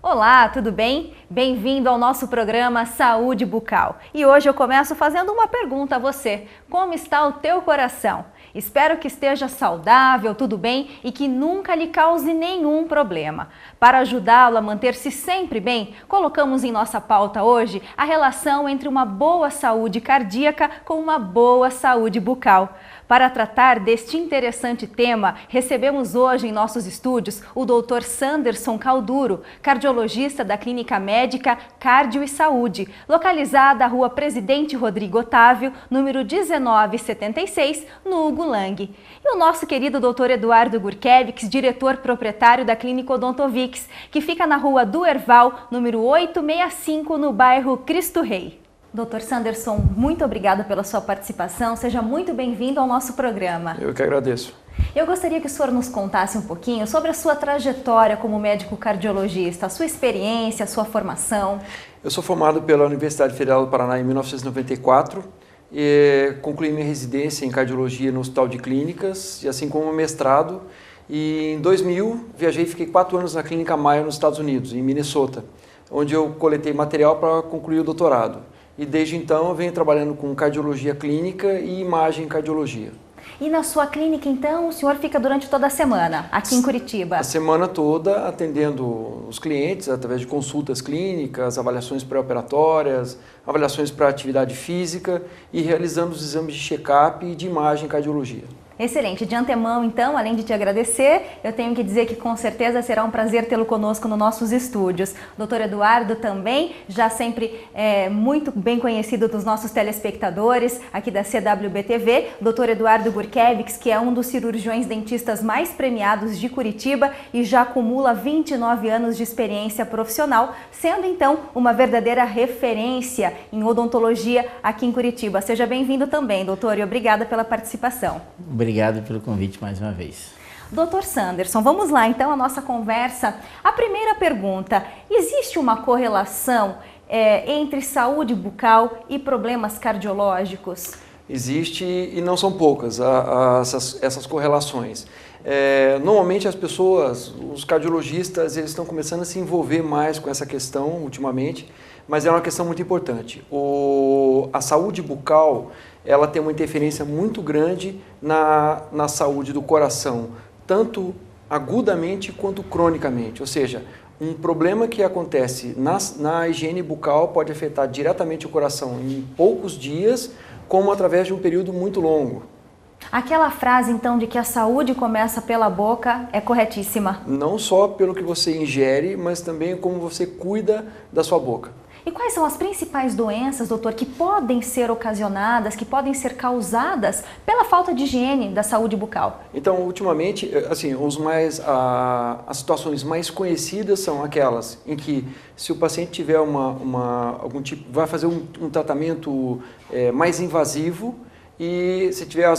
Olá, tudo bem? Bem-vindo ao nosso programa Saúde Bucal. E hoje eu começo fazendo uma pergunta a você. Como está o teu coração? Espero que esteja saudável, tudo bem e que nunca lhe cause nenhum problema. Para ajudá-lo a manter-se sempre bem, colocamos em nossa pauta hoje a relação entre uma boa saúde cardíaca com uma boa saúde bucal. Para tratar deste interessante tema, recebemos hoje em nossos estúdios o Dr. Sanderson Calduro, cardiologista da Clínica Médica Cardio e Saúde, localizada à Rua Presidente Rodrigo Otávio, número 1976, no Hugo Lang. E o nosso querido Dr. Eduardo Gurkevics, diretor proprietário da Clínica Odontovix, que fica na Rua do Herval, número 865, no bairro Cristo Rei. Dr. Sanderson, muito obrigada pela sua participação. Seja muito bem-vindo ao nosso programa. Eu que agradeço. Eu gostaria que o senhor nos contasse um pouquinho sobre a sua trajetória como médico cardiologista, a sua experiência, a sua formação. Eu sou formado pela Universidade Federal do Paraná em 1994 e concluí minha residência em cardiologia no Hospital de Clínicas, e assim como mestrado. E em 2000 viajei e fiquei 4 anos na Clínica Mayo nos Estados Unidos, em Minnesota, onde eu coletei material para concluir o doutorado. E desde então eu venho trabalhando com cardiologia clínica e imagem em cardiologia. E na sua clínica, então, o senhor fica durante toda a semana, aqui em Curitiba? A semana toda atendendo os clientes através de consultas clínicas, avaliações pré-operatórias, avaliações para atividade física e realizando os exames de check-up e de imagem em cardiologia. Excelente. De antemão, então, além de te agradecer, eu tenho que dizer que com certeza será um prazer tê-lo conosco nos nossos estúdios. Dr. Eduardo também, já sempre muito bem conhecido dos nossos telespectadores aqui da CWB-TV. Dr. Eduardo Gurkevics, que é um dos cirurgiões dentistas mais premiados de Curitiba e já acumula 29 anos de experiência profissional, sendo então uma verdadeira referência em odontologia aqui em Curitiba. Seja bem-vindo também, doutor, e obrigada pela participação. Obrigado pelo convite mais uma vez. Dr. Sanderson, vamos lá então a nossa conversa. A primeira pergunta, existe uma correlação entre saúde bucal e problemas cardiológicos? Existe e não são poucas essas correlações. Normalmente as pessoas, os cardiologistas, eles estão começando a se envolver mais com essa questão ultimamente, mas é uma questão muito importante. A saúde bucal, ela tem uma interferência muito grande na saúde do coração, tanto agudamente quanto cronicamente. Ou seja, um problema que acontece na higiene bucal pode afetar diretamente o coração em poucos dias, como através de um período muito longo. Aquela frase, então, de que a saúde começa pela boca é corretíssima? Não só pelo que você ingere, mas também como você cuida da sua boca. E quais são as principais doenças, doutor, que podem ser ocasionadas, que podem ser causadas pela falta de higiene da saúde bucal? Então, ultimamente, assim, as situações mais conhecidas são aquelas em que, se o paciente tiver algum tipo, vai fazer um tratamento mais invasivo, e se tiver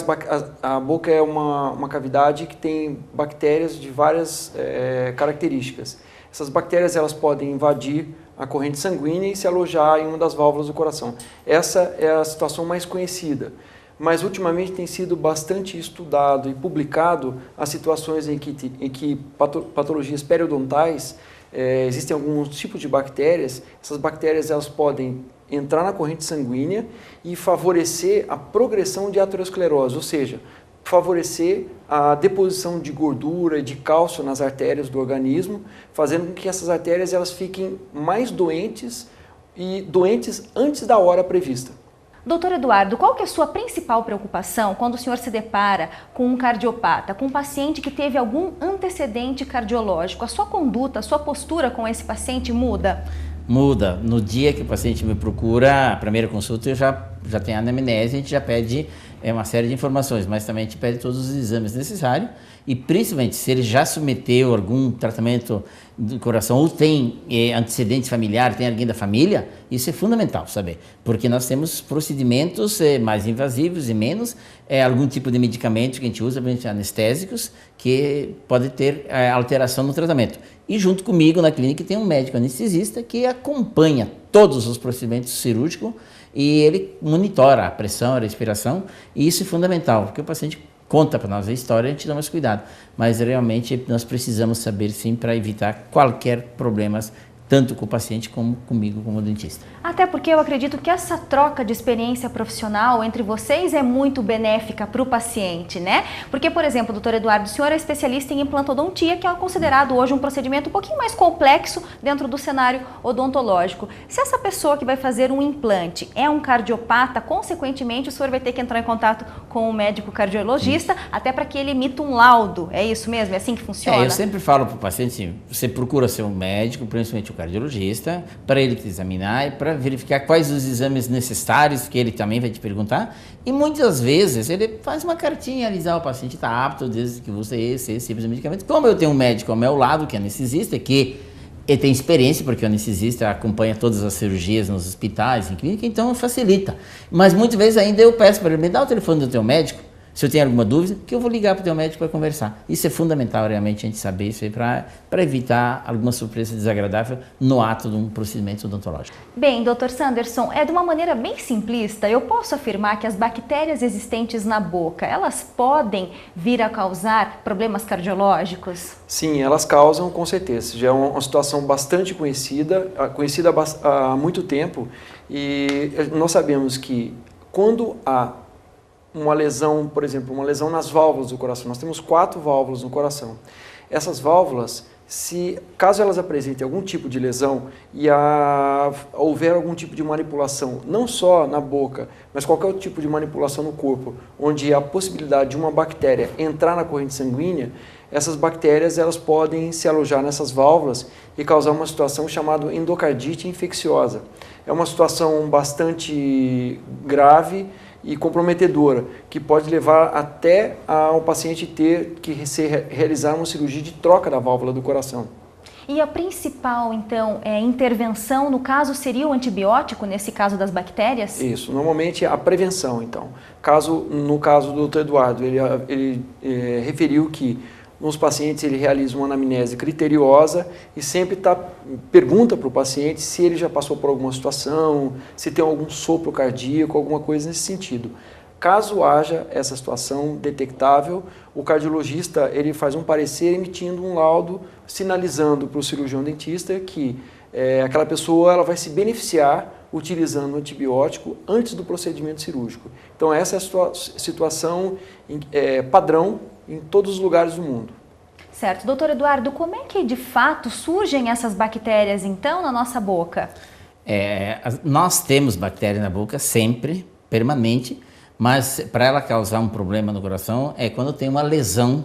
a boca é uma cavidade que tem bactérias de várias características. Essas bactérias elas podem invadir a corrente sanguínea e se alojar em uma das válvulas do coração. Essa é a situação mais conhecida. Mas ultimamente tem sido bastante estudado e publicado as situações em que patologias periodontais, existem alguns tipos de bactérias. Essas bactérias elas podem entrar na corrente sanguínea e favorecer a progressão de aterosclerose, ou seja, favorecer a deposição de gordura e de cálcio nas artérias do organismo, fazendo com que essas artérias elas fiquem mais doentes e doentes antes da hora prevista. Doutor Eduardo, qual que é a sua principal preocupação quando o senhor se depara com um cardiopata, com um paciente que teve algum antecedente cardiológico? A sua conduta, a sua postura com esse paciente muda? Muda. No dia que o paciente me procura, a primeira consulta, eu já tenho a anamnese, a gente já pede uma série de informações, mas também a gente pede todos os exames necessários e principalmente se ele já submeteu algum tratamento do coração ou tem antecedentes familiares, tem alguém da família, isso é fundamental saber, porque nós temos procedimentos mais invasivos e menos, algum tipo de medicamento que a gente usa, anestésicos, que pode ter alteração no tratamento. E junto comigo na clínica tem um médico anestesista que acompanha todos os procedimentos cirúrgicos e ele monitora a pressão, a respiração, e isso é fundamental, porque o paciente conta para nós a história, a gente dá mais cuidado, mas realmente nós precisamos saber sim para evitar qualquer problemas tanto com o paciente como comigo, como dentista. Até porque eu acredito que essa troca de experiência profissional entre vocês é muito benéfica para o paciente, né? Porque, por exemplo, doutor Eduardo, o senhor é especialista em implantodontia, que é considerado hoje um procedimento um pouquinho mais complexo dentro do cenário odontológico. Se essa pessoa que vai fazer um implante é um cardiopata, consequentemente o senhor vai ter que entrar em contato com o médico cardiologista, até para que ele emita um laudo. É isso mesmo? É assim que funciona? Eu sempre falo para o paciente, você procura seu médico, principalmente o cardiologista, para ele te examinar e para verificar quais os exames necessários, que ele também vai te perguntar. E muitas vezes ele faz uma cartinha, diz, o paciente está apto desde que você esse tipo de medicamento. Como eu tenho um médico ao meu lado, que é anestesista, que ele tem experiência, porque o anestesista acompanha todas as cirurgias nos hospitais, em clínica, então facilita. Mas muitas vezes ainda eu peço para ele, me dá o telefone do teu médico, se eu tenho alguma dúvida, que eu vou ligar para o teu médico para conversar. Isso é fundamental realmente a gente saber isso aí para evitar alguma surpresa desagradável no ato de um procedimento odontológico. Bem, Dr. Sanderson, de uma maneira bem simplista, eu posso afirmar que as bactérias existentes na boca, elas podem vir a causar problemas cardiológicos? Sim, elas causam, com certeza. Já é uma situação bastante conhecida há muito tempo, e nós sabemos que quando há uma lesão, por exemplo, uma lesão nas válvulas do coração. Nós temos 4 válvulas no coração. Essas válvulas, caso elas apresentem algum tipo de lesão e houver algum tipo de manipulação, não só na boca, mas qualquer outro tipo de manipulação no corpo, onde há a possibilidade de uma bactéria entrar na corrente sanguínea, essas bactérias elas podem se alojar nessas válvulas e causar uma situação chamada endocardite infecciosa. É uma situação bastante grave e comprometedora, que pode levar até ao paciente ter que realizar uma cirurgia de troca da válvula do coração. E a principal, então, intervenção, no caso, seria o antibiótico, nesse caso das bactérias? Isso, normalmente a prevenção, então. No caso do Dr. Eduardo, ele referiu que nos pacientes ele realiza uma anamnese criteriosa e sempre pergunta para o paciente se ele já passou por alguma situação, se tem algum sopro cardíaco, alguma coisa nesse sentido. Caso haja essa situação detectável, o cardiologista ele faz um parecer emitindo um laudo sinalizando para o cirurgião dentista que aquela pessoa ela vai se beneficiar utilizando o antibiótico antes do procedimento cirúrgico. Então essa é a situação padrão em todos os lugares do mundo. Certo. Doutor Eduardo, como é que de fato surgem essas bactérias então na nossa boca? Nós temos bactéria na boca sempre, permanente, mas para ela causar um problema no coração é quando tem uma lesão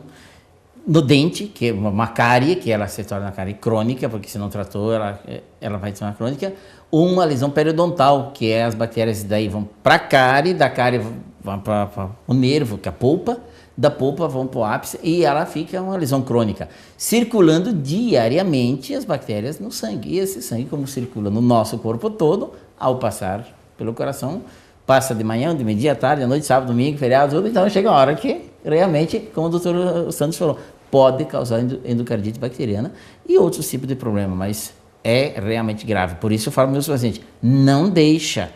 no dente, que é uma cárie, que ela se torna cárie crônica, porque se não tratou ela vai ser uma crônica, ou uma lesão periodontal, que é as bactérias daí vão para a cárie, da cárie vão para o nervo, que é a polpa, da polpa vão para o ápice e ela fica uma lesão crônica, circulando diariamente as bactérias no sangue. E esse sangue, como circula no nosso corpo todo, ao passar pelo coração, passa de manhã, de meio-dia, tarde, à noite, sábado, domingo, feriado, tudo, então chega a hora que realmente, como o doutor Santos falou, pode causar endocardite bacteriana e outros tipos de problema, mas é realmente grave. Por isso eu falo para meus pacientes, não deixa,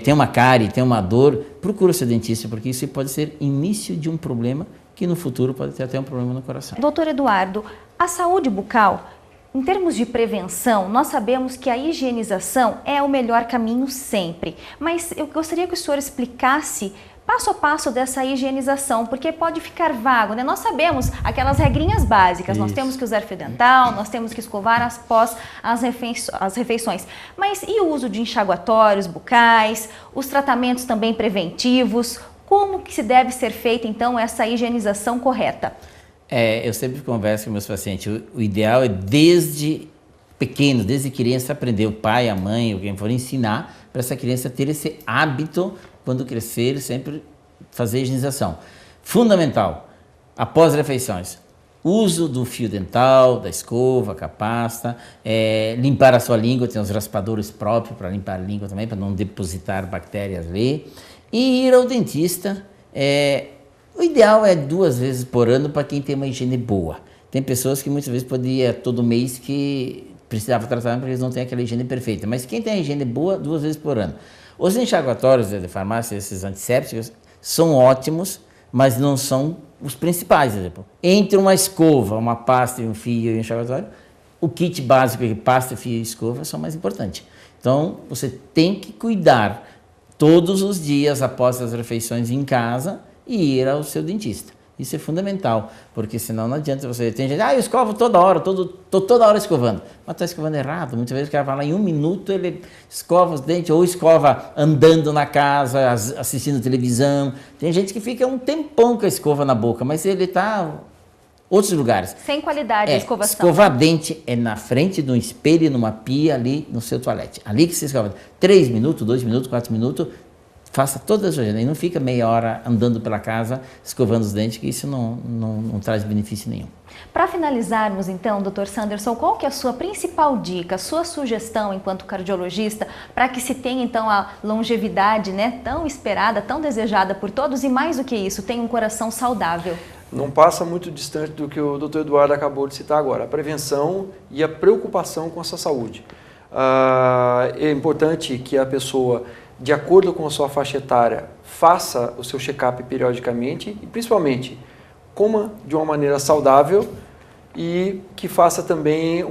tem uma cárie, tem uma dor, procura seu dentista, porque isso pode ser início de um problema que no futuro pode ter até um problema no coração. Doutor Eduardo, a saúde bucal, em termos de prevenção, nós sabemos que a higienização é o melhor caminho sempre, mas eu gostaria que o senhor explicasse passo a passo dessa higienização, porque pode ficar vago, né? Nós sabemos aquelas regrinhas básicas, Isso. Nós temos que usar fio dental, nós temos que escovar após as refeições, mas e o uso de enxaguatórios bucais, os tratamentos também preventivos, como que se deve ser feita então essa higienização correta? Eu sempre converso com meus pacientes, o ideal é desde pequeno, desde criança aprender, o pai, a mãe, ou quem for ensinar, para essa criança ter esse hábito, quando crescer, sempre fazer higienização. Fundamental, após refeições, uso do fio dental, da escova, com a pasta, limpar a sua língua, tem os raspadores próprios para limpar a língua também, para não depositar bactérias ali, e ir ao dentista. O ideal é 2 vezes por ano para quem tem uma higiene boa. Tem pessoas que muitas vezes podia todo mês que precisava tratar porque eles não têm aquela higiene perfeita. Mas quem tem a higiene boa, 2 vezes por ano. Os enxaguatórios de farmácia, esses antissépticos, são ótimos, mas não são os principais. Exemplo. Entre uma escova, uma pasta e um fio e um enxaguatório, o kit básico de pasta, fio e escova são mais importantes. Então, você tem que cuidar todos os dias após as refeições em casa e ir ao seu dentista. Isso é fundamental, porque senão não adianta você... Tem gente, eu escovo toda hora, tô toda hora escovando. Mas está escovando errado. Muitas vezes o cara vai lá em 1 minuto, ele escova os dentes, ou escova andando na casa, assistindo televisão. Tem gente que fica um tempão com a escova na boca, mas ele está... Outros lugares. Sem qualidade a escovação. Escovar dente é na frente de um espelho, numa pia, ali no seu toalete. Ali que você escova. 3 minutos, 2 minutos, 4 minutos, faça toda a sua agenda. E não fica meia hora andando pela casa, escovando os dentes, que isso não traz benefício nenhum. Para finalizarmos então, Dr. Sanderson, qual que é a sua principal dica, a sua sugestão enquanto cardiologista, para que se tenha então a longevidade, né, tão esperada, tão desejada por todos e mais do que isso, tenha um coração saudável? Não passa muito distante do que o Dr. Eduardo acabou de citar agora, a prevenção e a preocupação com a sua saúde. É importante que a pessoa, de acordo com a sua faixa etária, faça o seu check-up periodicamente e, principalmente, coma de uma maneira saudável e que faça também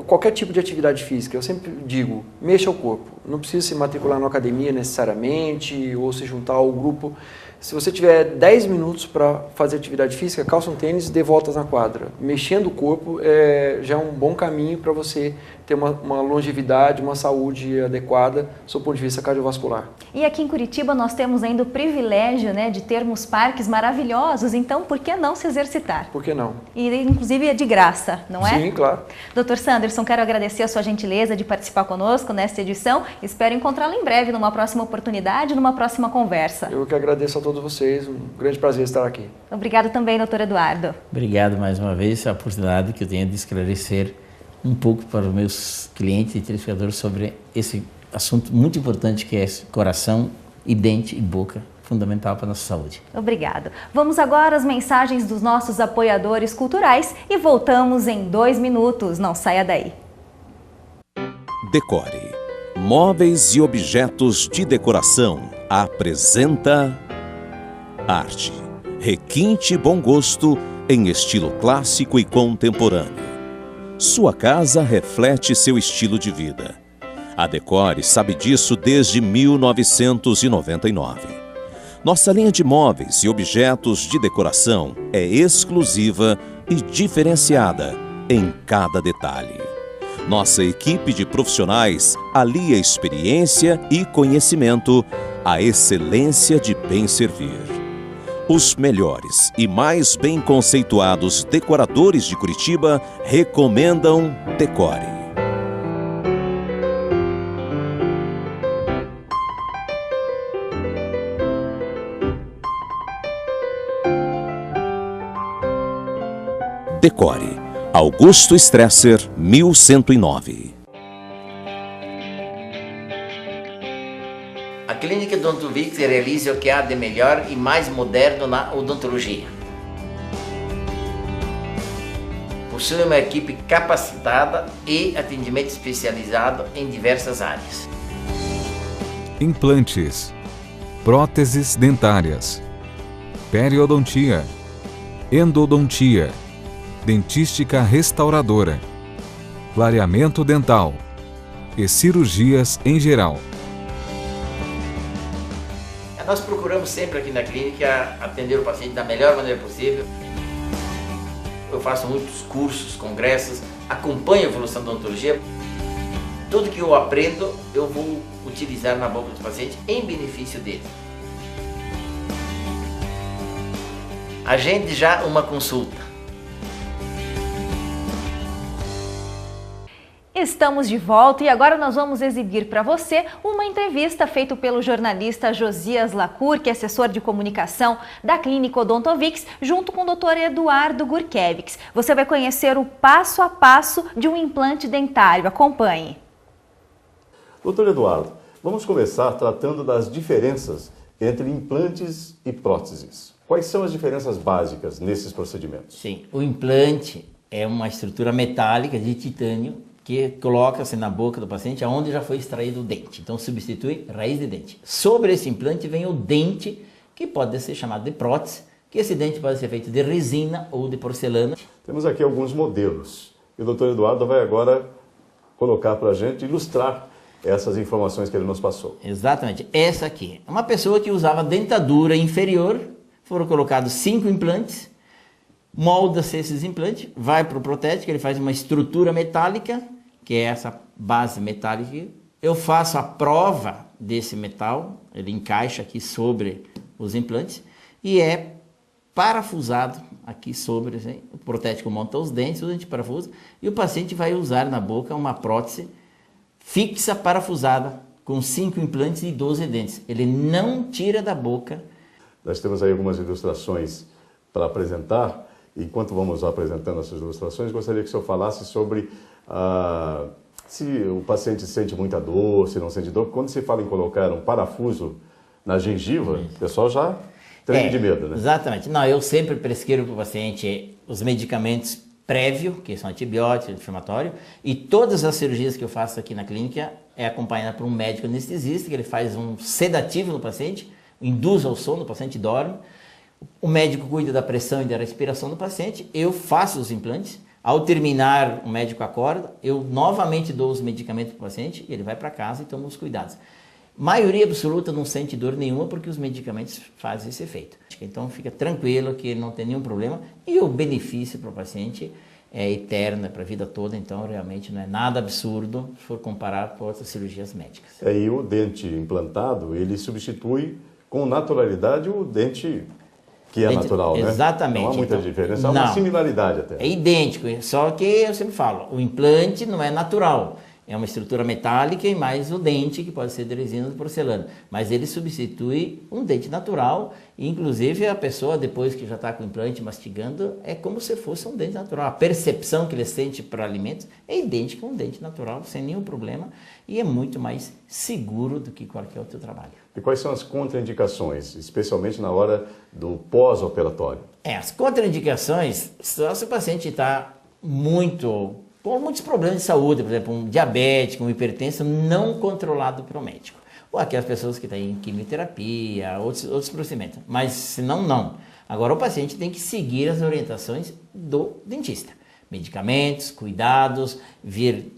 qualquer tipo de atividade física. Eu sempre digo, mexa o corpo. Não precisa se matricular na academia necessariamente ou se juntar ao grupo. Se você tiver 10 minutos para fazer atividade física, calça um tênis e dê voltas na quadra. Mexendo o corpo já é um bom caminho para você ter uma longevidade, uma saúde adequada do seu ponto de vista cardiovascular. E aqui em Curitiba nós temos ainda o privilégio, né, de termos parques maravilhosos, então por que não se exercitar? Por que não? E inclusive é de graça, não é? Sim, claro. Dr. Sanderson, quero agradecer a sua gentileza de participar conosco nesta edição. Espero encontrá-lo em breve, numa próxima oportunidade, numa próxima conversa. Eu que agradeço a todos vocês, um grande prazer estar aqui. Obrigado também, Dr. Eduardo. Obrigado mais uma vez, a oportunidade que eu tenho de esclarecer um pouco para os meus clientes e telespectadores sobre esse assunto muito importante que é coração e dente e boca, fundamental para a nossa saúde. Obrigado. Vamos agora às mensagens dos nossos apoiadores culturais e voltamos em 2 minutos. Não saia daí. Decore. Móveis e objetos de decoração apresenta Arte, requinte e bom gosto em estilo clássico e contemporâneo. Sua casa reflete seu estilo de vida. A Decore sabe disso desde 1999. Nossa linha de móveis e objetos de decoração é exclusiva e diferenciada em cada detalhe. Nossa equipe de profissionais alia experiência e conhecimento à excelência de bem servir. Os melhores e mais bem conceituados decoradores de Curitiba recomendam Decore. Decore. Augusto Stresser, 1109. A Clínica Odontovix realiza o que há de melhor e mais moderno na odontologia. Possui uma equipe capacitada e atendimento especializado em diversas áreas. Implantes, próteses dentárias, periodontia, endodontia, dentística restauradora, clareamento dental e cirurgias em geral. Nós procuramos sempre aqui na clínica atender o paciente da melhor maneira possível. Eu faço muitos cursos, congressos, acompanho a evolução da odontologia. Tudo que eu aprendo, eu vou utilizar na boca do paciente em benefício dele. Agende já uma consulta. Estamos de volta e agora nós vamos exibir para você uma entrevista feita pelo jornalista Josias Lacour, que é assessor de comunicação da Clínica Odontovix, junto com o Dr. Eduardo Gurkevix. Você vai conhecer o passo a passo de um implante dentário. Acompanhe. Doutor Eduardo, vamos começar tratando das diferenças entre implantes e próteses. Quais são as diferenças básicas nesses procedimentos? Sim, o implante é uma estrutura metálica de titânio que coloca-se na boca do paciente onde já foi extraído o dente. Então substitui raiz de dente. Sobre esse implante vem o dente, que pode ser chamado de prótese, que esse dente pode ser feito de resina ou de porcelana. Temos aqui alguns modelos. E o doutor Eduardo vai agora colocar para a gente, ilustrar essas informações que ele nos passou. Exatamente. Essa aqui. Uma pessoa que usava dentadura inferior, foram colocados 5 implantes, molda-se esses implantes, vai para o protético, ele faz uma estrutura metálica, que é essa base metálica. Eu faço a prova desse metal, ele encaixa aqui sobre os implantes e é parafusado aqui sobre, assim, o protético monta os dentes parafusa e o paciente vai usar na boca uma prótese fixa parafusada com 5 implantes e 12 dentes. Ele não tira da boca. Nós temos aí algumas ilustrações para apresentar. Enquanto vamos apresentando essas ilustrações, gostaria que o senhor falasse sobre se o paciente sente muita dor, se não sente dor. Quando se fala em colocar um parafuso na gengiva, o pessoal já treme de medo, né? Exatamente. Não, eu sempre prescrevo para o paciente os medicamentos prévio, que são antibióticos, anti-inflamatório, e todas as cirurgias que eu faço aqui na clínica é acompanhada por um médico anestesista, que ele faz um sedativo no paciente, induz ao sono, o paciente dorme. O médico cuida da pressão e da respiração do paciente, eu faço os implantes. Ao terminar, o médico acorda, eu novamente dou os medicamentos para o paciente, ele vai para casa e toma os cuidados. Maioria absoluta não sente dor nenhuma porque os medicamentos fazem esse efeito. Então fica tranquilo que ele não tem nenhum problema e o benefício para o paciente é eterno, é para a vida toda, então realmente não é nada absurdo se for comparar com outras cirurgias médicas. E o dente implantado, ele substitui com naturalidade o dente que é natural, né? Exatamente. Não há muita diferença, há uma similaridade até. É idêntico, só que eu sempre falo, o implante não é natural. É uma estrutura metálica e mais o dente, que pode ser de resina ou de porcelana. Mas ele substitui um dente natural, e inclusive a pessoa, depois que já está com o implante mastigando, é como se fosse um dente natural. A percepção que ele sente para alimentos é idêntica a um dente natural, sem nenhum problema, e é muito mais seguro do que qualquer outro trabalho. E quais são as contraindicações, especialmente na hora do pós-operatório? As contraindicações, só se o paciente está com muitos problemas de saúde, por exemplo, um diabético, um hipertenso não controlado pelo médico. Ou aquelas pessoas que têm quimioterapia, outros procedimentos. Mas senão, não. Agora o paciente tem que seguir as orientações do dentista. Medicamentos, cuidados, vir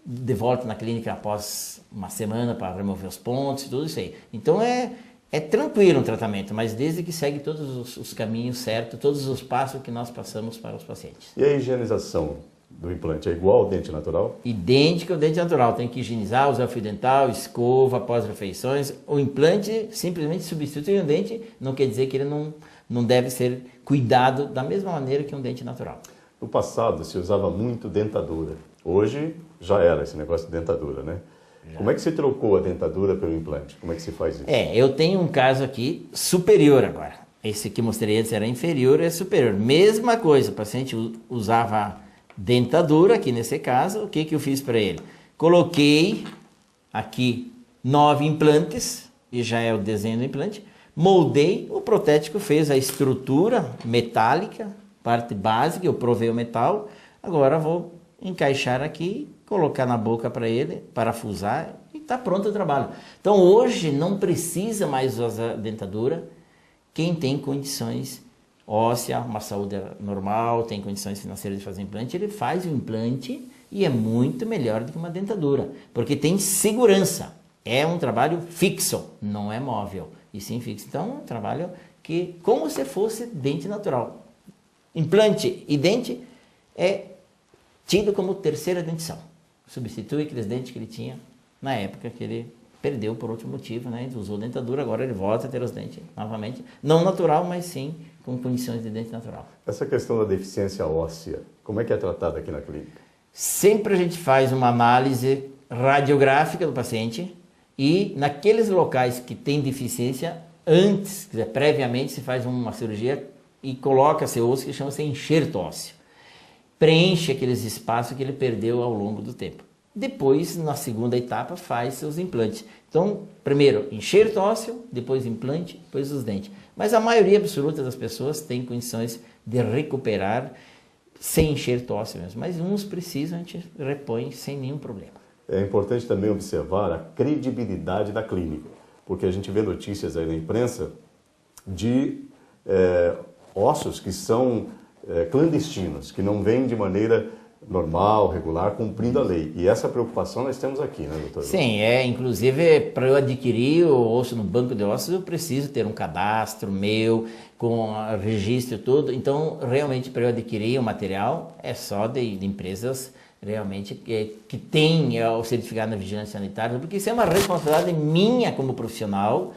de volta na clínica após uma semana para remover os pontos e tudo isso aí. Então é tranquilo o tratamento, mas desde que segue todos os caminhos certos, todos os passos que nós passamos para os pacientes. E a higienização do implante é igual ao dente natural? Idêntico ao dente natural. Tem que higienizar, usar fio dental, escova após refeições. O implante simplesmente substitui um dente, não quer dizer que ele não deve ser cuidado da mesma maneira que um dente natural. No passado se usava muito dentadura. Hoje já era esse negócio de dentadura, né? Como é que se trocou a dentadura pelo implante? Como é que se faz isso? Eu tenho um caso aqui superior agora. Esse que mostrei antes era inferior, é superior. Mesma coisa, o paciente usava dentadura, aqui nesse caso, o que eu fiz para ele? Coloquei aqui 9 implantes, e já é o desenho do implante, moldei, o protético fez a estrutura metálica, parte básica, eu provei o metal, agora vou encaixar aqui, colocar na boca para ele, parafusar e está pronto o trabalho. Então hoje não precisa mais usar dentadura quem tem condições óssea, uma saúde normal, tem condições financeiras de fazer implante, ele faz o implante e é muito melhor do que uma dentadura, porque tem segurança. É um trabalho fixo, não é móvel, e sim fixo. Então é um trabalho que, como se fosse dente natural. Implante e dente é tido como terceira dentição. Substitui aqueles dentes que ele tinha na época que ele perdeu por outro motivo, né? Ele usou dentadura, agora ele volta a ter os dentes novamente. Não natural, mas sim com condições de dente natural. Essa questão da deficiência óssea, como é que é tratada aqui na clínica? Sempre a gente faz uma análise radiográfica do paciente e naqueles locais que tem deficiência, antes, quer dizer, previamente se faz uma cirurgia e coloca-se osso que chama-se enxerto ósseo. Preenche aqueles espaços que ele perdeu ao longo do tempo. Depois, na segunda etapa, faz seus implantes. Então, primeiro enxerto ósseo, depois implante, depois os dentes. Mas a maioria absoluta das pessoas tem condições de recuperar sem enxerto ósseo mesmo. Mas uns precisam, a gente repõe sem nenhum problema. É importante também observar a credibilidade da clínica, porque a gente vê notícias aí na imprensa de ossos que são clandestinos, que não vêm de maneira normal, regular, cumprindo a lei. E essa preocupação nós temos aqui, né, doutor? Sim, inclusive para eu adquirir o osso no banco de ossos eu preciso ter um cadastro meu, com registro e tudo. Então, realmente, para eu adquirir o material, é só de empresas realmente que tem o certificado na vigilância sanitária, porque isso é uma responsabilidade minha como profissional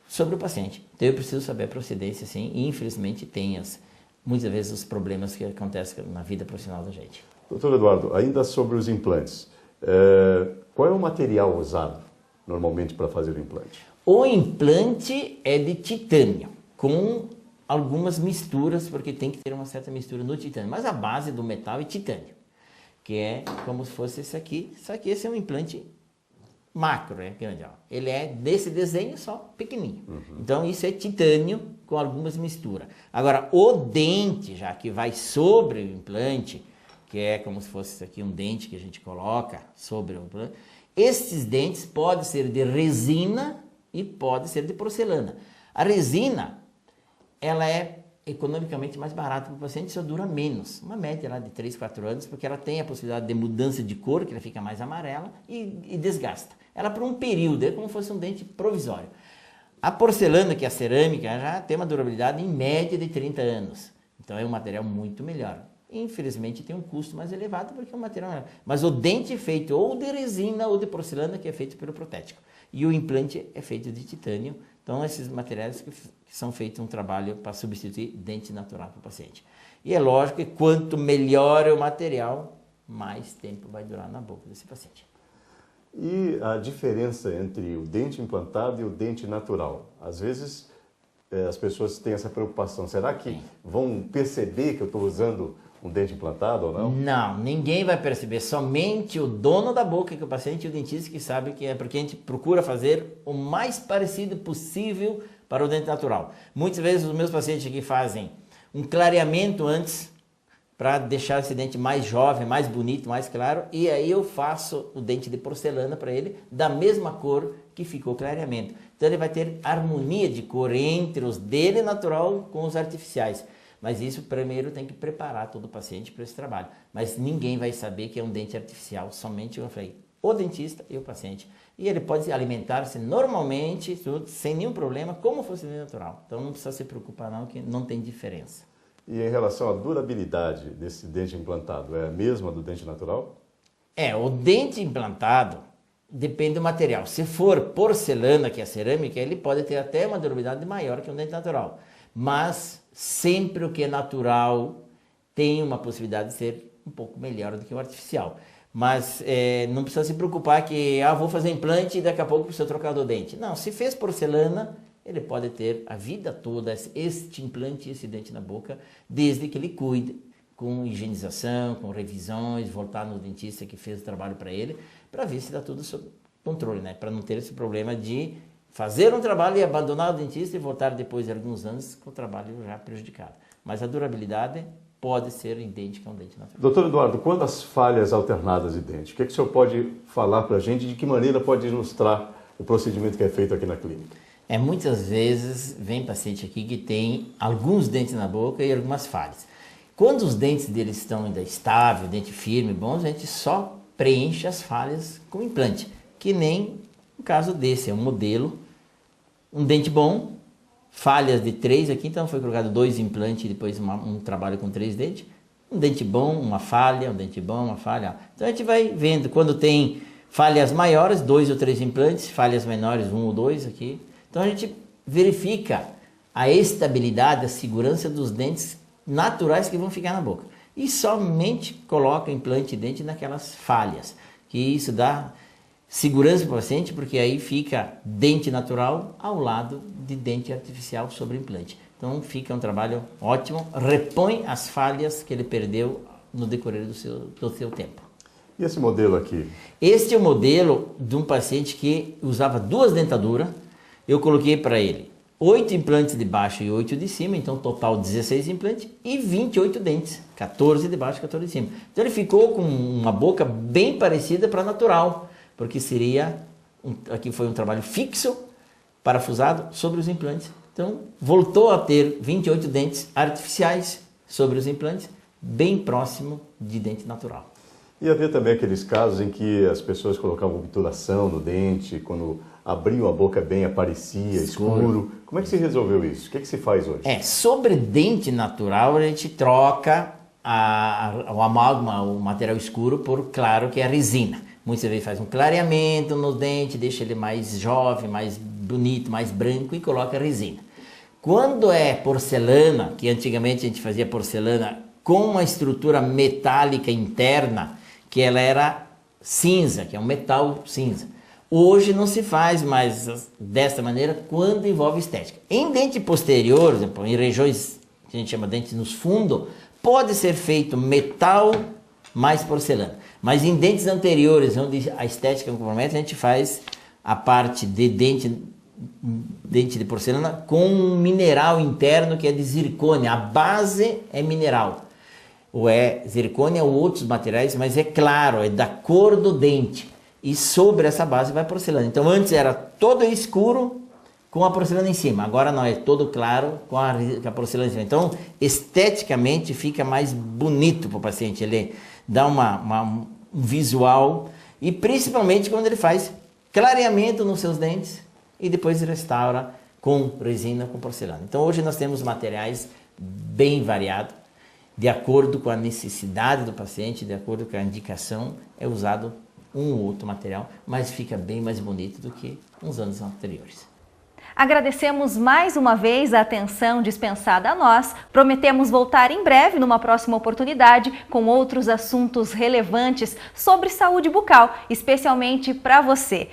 sobre o paciente. Então, eu preciso saber a procedência, sim, e infelizmente tem muitas vezes os problemas que acontecem na vida profissional da gente. Doutor Eduardo, ainda sobre os implantes, qual é o material usado normalmente para fazer o implante? O implante é de titânio, com algumas misturas, porque tem que ter uma certa mistura no titânio, mas a base do metal é titânio, que é como se fosse esse aqui. Só que esse é um implante macro, grande, ó. Ele é desse desenho só pequenininho. Então isso é titânio com algumas misturas. Agora o dente já que vai sobre o implante, que é como se fosse isso aqui um dente que a gente coloca sobre o implante, esses dentes podem ser de resina e pode ser de porcelana. A resina, ela é economicamente mais barata para o paciente, só dura menos, uma média lá de 3, 4 anos, porque ela tem a possibilidade de mudança de cor, que ela fica mais amarela e desgasta. Ela por um período, é como se fosse um dente provisório. A porcelana, que é a cerâmica, já tem uma durabilidade em média de 30 anos, então é um material muito melhor. Infelizmente tem um custo mais elevado porque é um material melhor. Mas o dente é feito ou de resina ou de porcelana, que é feito pelo protético. E o implante é feito de titânio. Então esses materiais que são feitos um trabalho para substituir dente natural para o paciente. E é lógico que quanto melhor o material, mais tempo vai durar na boca desse paciente. E a diferença entre o dente implantado e o dente natural? Às vezes as pessoas têm essa preocupação. Será que vão perceber que eu estou usando um dente implantado ou não? Não, ninguém vai perceber, somente o dono da boca, que é o paciente, e o dentista que sabe que é, porque a gente procura fazer o mais parecido possível para o dente natural. Muitas vezes os meus pacientes aqui fazem um clareamento antes, para deixar esse dente mais jovem, mais bonito, mais claro, e aí eu faço o dente de porcelana para ele, da mesma cor que ficou o clareamento. Então ele vai ter harmonia de cor entre os dele natural com os artificiais. Mas isso primeiro tem que preparar todo o paciente para esse trabalho. Mas ninguém vai saber que é um dente artificial, somente eu falei, o dentista e o paciente. E ele pode alimentar-se normalmente, sem nenhum problema, como fosse dente natural. Então não precisa se preocupar não, que não tem diferença. E em relação à durabilidade desse dente implantado, é a mesma do dente natural? O dente implantado depende do material. Se for porcelana, que é a cerâmica, ele pode ter até uma durabilidade maior que um dente natural. Mas sempre o que é natural tem uma possibilidade de ser um pouco melhor do que o artificial. Mas não precisa se preocupar que vou fazer implante e daqui a pouco precisa trocar do dente. Não, se fez porcelana, ele pode ter a vida toda este implante e esse dente na boca, desde que ele cuide com higienização, com revisões, voltar no dentista que fez o trabalho para ele, para ver se está tudo sob controle, né? Para não ter esse problema de fazer um trabalho e abandonar o dentista e voltar depois de alguns anos com o trabalho já prejudicado. Mas a durabilidade pode ser idêntica a um dente natural. Doutor Eduardo, quando as falhas alternadas de dente, o que o senhor pode falar para a gente, de que maneira pode ilustrar o procedimento que é feito aqui na clínica? Muitas vezes vem paciente aqui que tem alguns dentes na boca e algumas falhas. Quando os dentes deles estão ainda estáveis, dente firme, bons, a gente só preenche as falhas com implante, que nem o caso desse, é um modelo, um dente bom, falhas de 3 aqui, então foi colocado 2 implantes e depois um trabalho com 3 dentes, um dente bom, uma falha, um dente bom, uma falha. Então a gente vai vendo, quando tem falhas maiores, 2 ou 3 implantes, falhas menores, 1 ou 2 aqui. Então a gente verifica a estabilidade, a segurança dos dentes naturais que vão ficar na boca. E somente coloca implante de dente naquelas falhas, que isso dá segurança para o paciente, porque aí fica dente natural ao lado de dente artificial sobre implante. Então fica um trabalho ótimo, repõe as falhas que ele perdeu no decorrer do seu tempo. E esse modelo aqui? Este é o modelo de um paciente que usava 2 dentaduras. Eu coloquei para ele 8 implantes de baixo e 8 de cima, então total 16 implantes e 28 dentes, 14 de baixo e 14 de cima. Então ele ficou com uma boca bem parecida para natural, porque aqui foi um trabalho fixo, parafusado sobre os implantes. Então voltou a ter 28 dentes artificiais sobre os implantes bem próximo de dente natural. E havia também aqueles casos em que as pessoas colocavam obturação no dente, quando abriam a boca bem aparecia escuro. Como é que se resolveu isso? O que se faz hoje? Sobre dente natural a gente troca o amálgama, o material escuro, por claro, que é a resina. Muitas vezes faz um clareamento no dente, deixa ele mais jovem, mais bonito, mais branco e coloca a resina. Quando é porcelana, que antigamente a gente fazia porcelana com uma estrutura metálica interna, que ela era cinza, que é um metal cinza. Hoje não se faz mais dessa maneira quando envolve estética. Em dente posterior, por exemplo, em regiões que a gente chama de dente nos fundos, pode ser feito metal mais porcelana. Mas em dentes anteriores, onde a estética compromete, a gente faz a parte de dente de porcelana com um mineral interno que é de zircônia. A base é mineral. Ou é zircônia ou outros materiais, mas é claro, é da cor do dente. E sobre essa base vai porcelana. Então antes era todo escuro com a porcelana em cima. Agora não, é todo claro com a porcelana em cima. Então esteticamente fica mais bonito para o paciente. Ele dá um visual, e principalmente quando ele faz clareamento nos seus dentes e depois restaura com resina, com porcelana. Então hoje nós temos materiais bem variados. De acordo com a necessidade do paciente, de acordo com a indicação, é usado um ou outro material, mas fica bem mais bonito do que uns anos anteriores. Agradecemos mais uma vez a atenção dispensada a nós. Prometemos voltar em breve, numa próxima oportunidade, com outros assuntos relevantes sobre saúde bucal, especialmente para você.